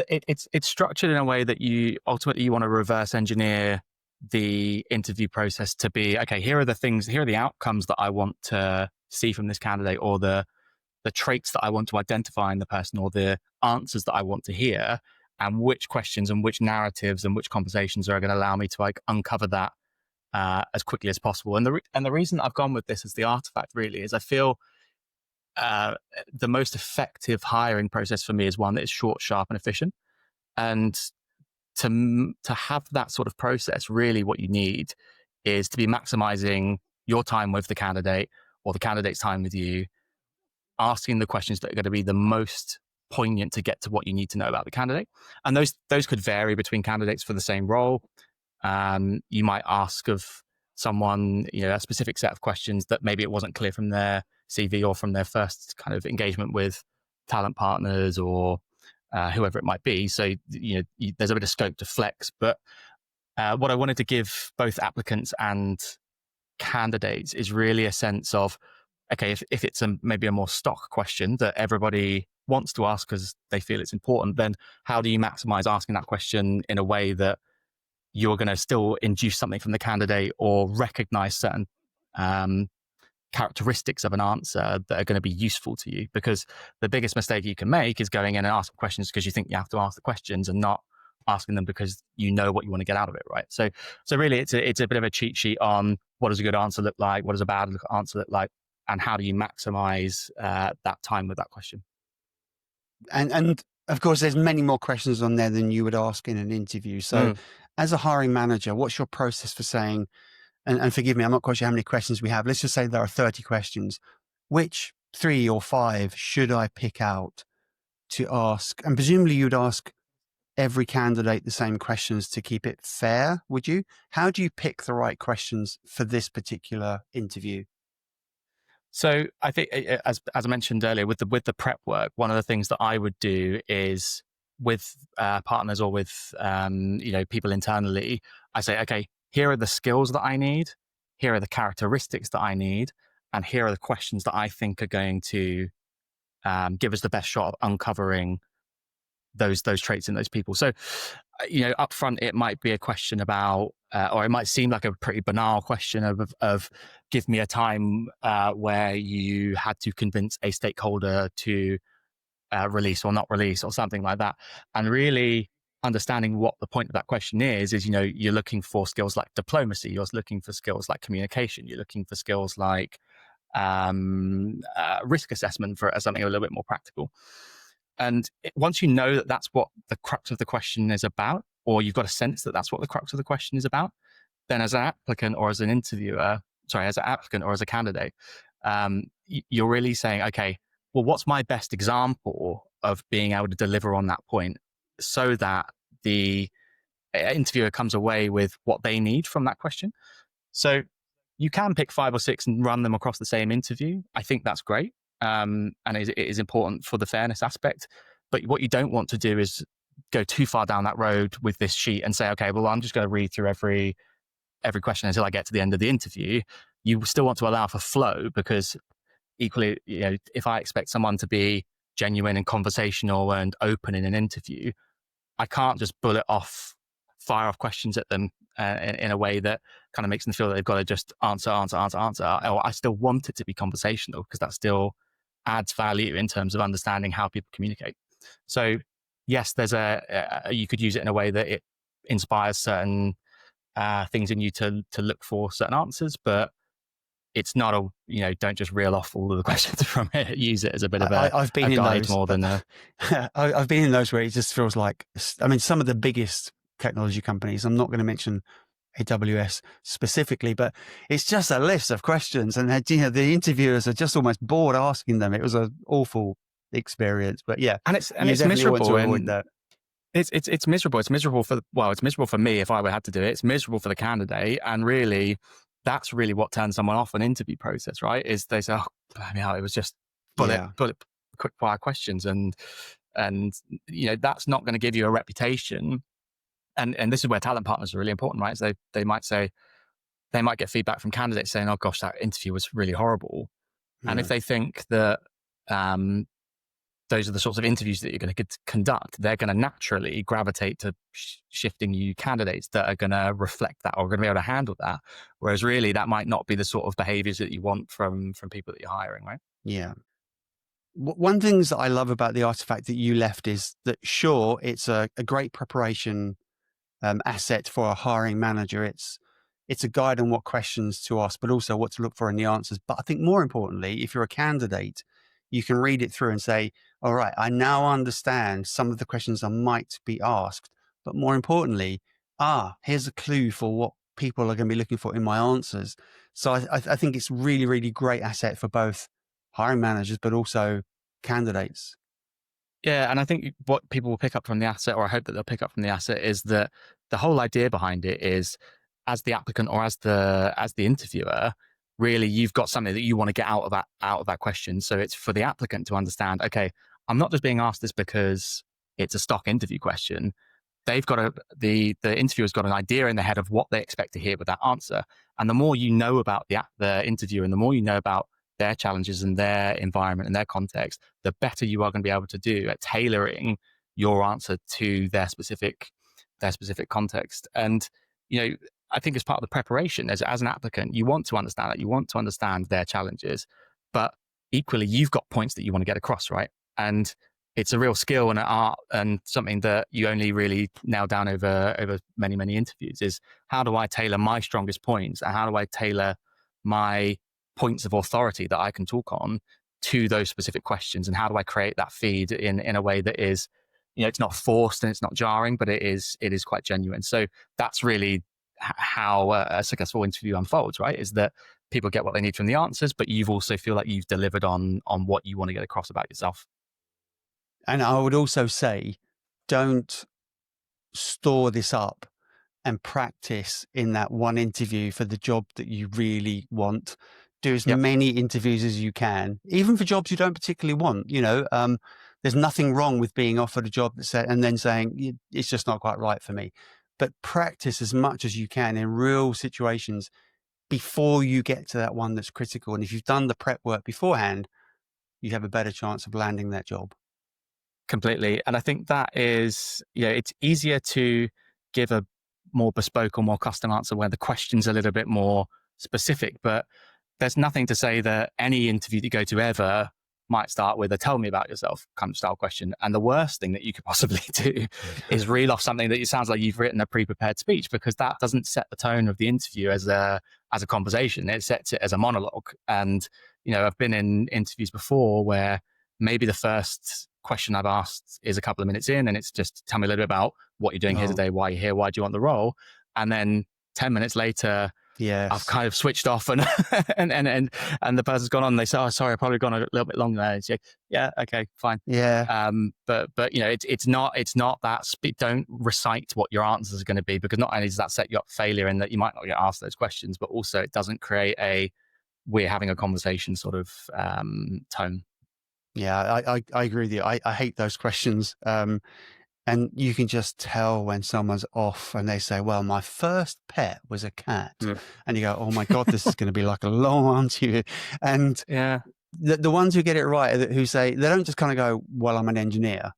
It's structured in a way that you ultimately want to reverse engineer the interview process to be, okay, here are the outcomes that I want to see from this candidate, or the traits that I want to identify in the person, or the answers that I want to hear, and which questions and which narratives and which conversations are going to allow me to uncover that as quickly as possible. And the reason I've gone with this as the artifact really is I feel the most effective hiring process for me is one that is short, sharp, and efficient. And to have that sort of process, really what you need is to be maximizing your time with the candidate, or the candidate's time with you, asking the questions that are going to be the most poignant to get to what you need to know about the candidate. And those could vary between candidates for the same role. You might ask of someone, a specific set of questions that maybe it wasn't clear from their CV or from their first kind of engagement with talent partners or whoever it might be. So, there's a bit of scope to flex. But what I wanted to give both applicants and candidates is really a sense of, okay, if it's maybe a more stock question that everybody wants to ask because they feel it's important, then how do you maximize asking that question in a way that you're going to still induce something from the candidate or recognize certain characteristics of an answer that are going to be useful to you? Because the biggest mistake you can make is going in and asking questions because you think you have to ask the questions, and not asking them because you know what you want to get out of it, right? So really, it's a bit of a cheat sheet on what does a good answer look like, what does a bad answer look like, and how do you maximize that time with that question. And of course, there's many more questions on there than you would ask in an interview. So as a hiring manager, what's your process for saying, and forgive me, I'm not quite sure how many questions we have. Let's just say there are 30 questions. Which 3 or 5 should I pick out to ask? And presumably you'd ask every candidate the same questions to keep it fair, would you? How do you pick the right questions for this particular interview? So I think, as I mentioned earlier, with the prep work, one of the things that I would do is with partners or with people internally, I say, okay, here are the skills that I need, here are the characteristics that I need, and here are the questions that I think are going to give us the best shot of uncovering those traits in those people. So, up front, it might be a question about, or it might seem like a pretty banal question of give me a time where you had to convince a stakeholder to release or not release or something like that. And really understanding what the point of that question is, you're looking for skills like diplomacy, you're looking for skills like communication, you're looking for skills like risk assessment for something a little bit more practical. And once you know that that's what the crux of the question is about, or you've got a sense that that's what the crux of the question is about, then as an applicant or as an applicant or as a candidate, you're really saying, okay, well, what's my best example of being able to deliver on that point so that the interviewer comes away with what they need from that question? So you can pick 5 or 6 and run them across the same interview. I think that's great. And it is important for the fairness aspect. But what you don't want to do is go too far down that road with this sheet and say, okay, well, I'm just going to read through every question until I get to the end of the interview. You still want to allow for flow, because equally, if I expect someone to be genuine and conversational and open in an interview, I can't just fire off questions at them in a way that kind of makes them feel that they've got to just answer. Or I still want it to be conversational, because that still adds value in terms of understanding how people communicate. So yes, there's you could use it in a way that it inspires certain things in you to look for certain answers, but it's not don't just reel off all of the questions from it. Use it as a bit of I've been a in guide those more than I've been in those where it just feels like, some of the biggest technology companies, I'm not going to mention AWS specifically, but it's just a list of questions, and the interviewers are just almost bored asking them. It was an awful experience, but yeah, and it's miserable. Want to avoid that. It's miserable. It's miserable it's miserable for me if I would have to do it. It's miserable for the candidate, and really, that's really what turns someone off an interview process, right? Is they say, "Oh, bloody hell, it was just bullet quick fire questions," and that's not going to give you a reputation. And this is where talent partners are really important, right? So they might get feedback from candidates saying, "Oh gosh, that interview was really horrible," and if they think that those are the sorts of interviews that you're going to conduct. They're going to naturally gravitate to shifting you candidates that are going to reflect that or are going to be able to handle that. Whereas really that might not be the sort of behaviors that you want from people that you're hiring, right? Yeah. One thing that I love about the artifact that you left is that, sure, it's a great preparation asset for a hiring manager. It's a guide on what questions to ask, but also what to look for in the answers. But I think more importantly, if you're a candidate, you can read it through and say, all right, I now understand some of the questions I might be asked. But more importantly, here's a clue for what people are going to be looking for in my answers. So I think it's really, really great asset for both hiring managers, but also candidates. Yeah, and I think what people will pick up from the asset, or I hope that they'll pick up from the asset, is that the whole idea behind it is, as the applicant or as the interviewer, really you've got something that you want to get out of that question. So it's for the applicant to understand, okay, I'm not just being asked this because it's a stock interview question. They've got the interviewer's got an idea in their head of what they expect to hear with that answer. And the more you know about the interviewer, and the more you know about their challenges and their environment and their context, the better you are going to be able to do at tailoring your answer to their specific context. And, I think as part of the preparation, as an applicant, you want to understand that. You want to understand their challenges, but equally, you've got points that you want to get across, right? And it's a real skill and an art, and something that you only really nail down over many, many interviews, is how do I tailor my strongest points, and how do I tailor my points of authority that I can talk on to those specific questions, and how do I create that feed in a way that is, it's not forced and it's not jarring, but it is quite genuine. So that's really how a successful interview unfolds, right? Is that people get what they need from the answers, but you've also feel like you've delivered on what you want to get across about yourself. And I would also say, don't store this up and practice in that one interview for the job that you really want. Do as many interviews as you can, even for jobs you don't particularly want. There's nothing wrong with being offered a job and then saying it's just not quite right for me. But practice as much as you can in real situations before you get to that one that's critical. And if you've done the prep work beforehand, you have a better chance of landing that job. Completely. And I think that is, it's easier to give a more bespoke or more custom answer where the question's a little bit more specific, but there's nothing to say that any interview that you go to ever might start with a tell me about yourself kind of style question. And the worst thing that you could possibly do is reel off something that it sounds like you've written a pre-prepared speech, because that doesn't set the tone of the interview as a conversation. It sets it as a monologue. And, I've been in interviews before where maybe the first question I've asked is a couple of minutes in, and it's just, tell me a little bit about what you're doing here today, why you're here, why do you want the role? And then 10 minutes later, I've kind of switched off and and the person's gone on and they say, oh, sorry, I've probably gone a little bit long there. It's like, yeah, okay, fine. Yeah. But it's not that don't recite what your answers are going to be, because not only does that set you up for failure and that you might not get asked those questions, but also it doesn't create a we're having a conversation sort of tone. Yeah, I agree with you. I hate those questions. And you can just tell when someone's off and they say, well, my first pet was a cat. Yeah. And you go, oh my God, this is going to be like a long answer. And the ones who get it right, who say, they don't just kind of go, well, I'm an engineer.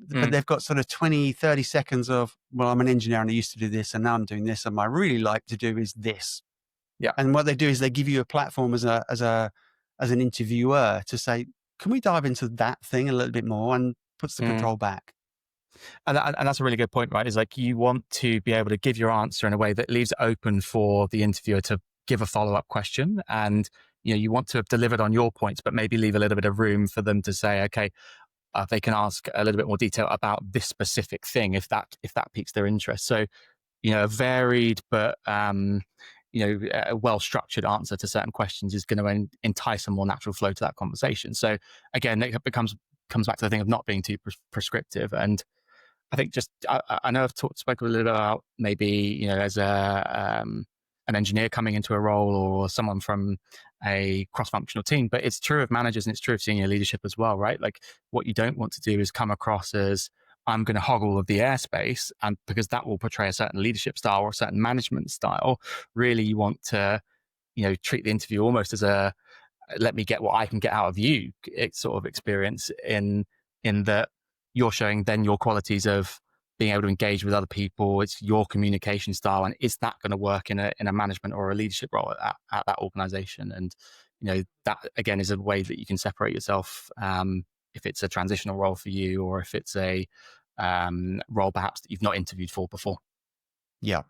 But they've got sort of 20, 30 seconds of, well, I'm an engineer and I used to do this and now I'm doing this. And what I really like to do is this. Yeah. And what they do is they give you a platform as an interviewer to say, can we dive into that thing a little bit more, and puts the control back. And that's a really good point, right? Is like, you want to be able to give your answer in a way that leaves it open for the interviewer to give a follow-up question. And, you want to have delivered on your points, but maybe leave a little bit of room for them to say, okay, they can ask a little bit more detail about this specific thing if that piques their interest. So, a varied but a well-structured answer to certain questions is going to entice a more natural flow to that conversation. So again, it comes back to the thing of not being too prescriptive. And I think I know I've spoken a little bit about maybe, as an engineer coming into a role or someone from a cross-functional team, but it's true of managers and it's true of senior leadership as well, right? Like, what you don't want to do is come across as, I'm going to hog all of the airspace, and because that will portray a certain leadership style or a certain management style. Really, you want to, treat the interview almost as a, let me get what I can get out of you, sort of experience, in in that you're showing then your qualities of being able to engage with other people. It's your communication style, and is that going to work in a management or a leadership role at that organization? And that again is a way that you can separate yourself, if it's a transitional role for you, or if it's a role perhaps that you've not interviewed for before. Yeah.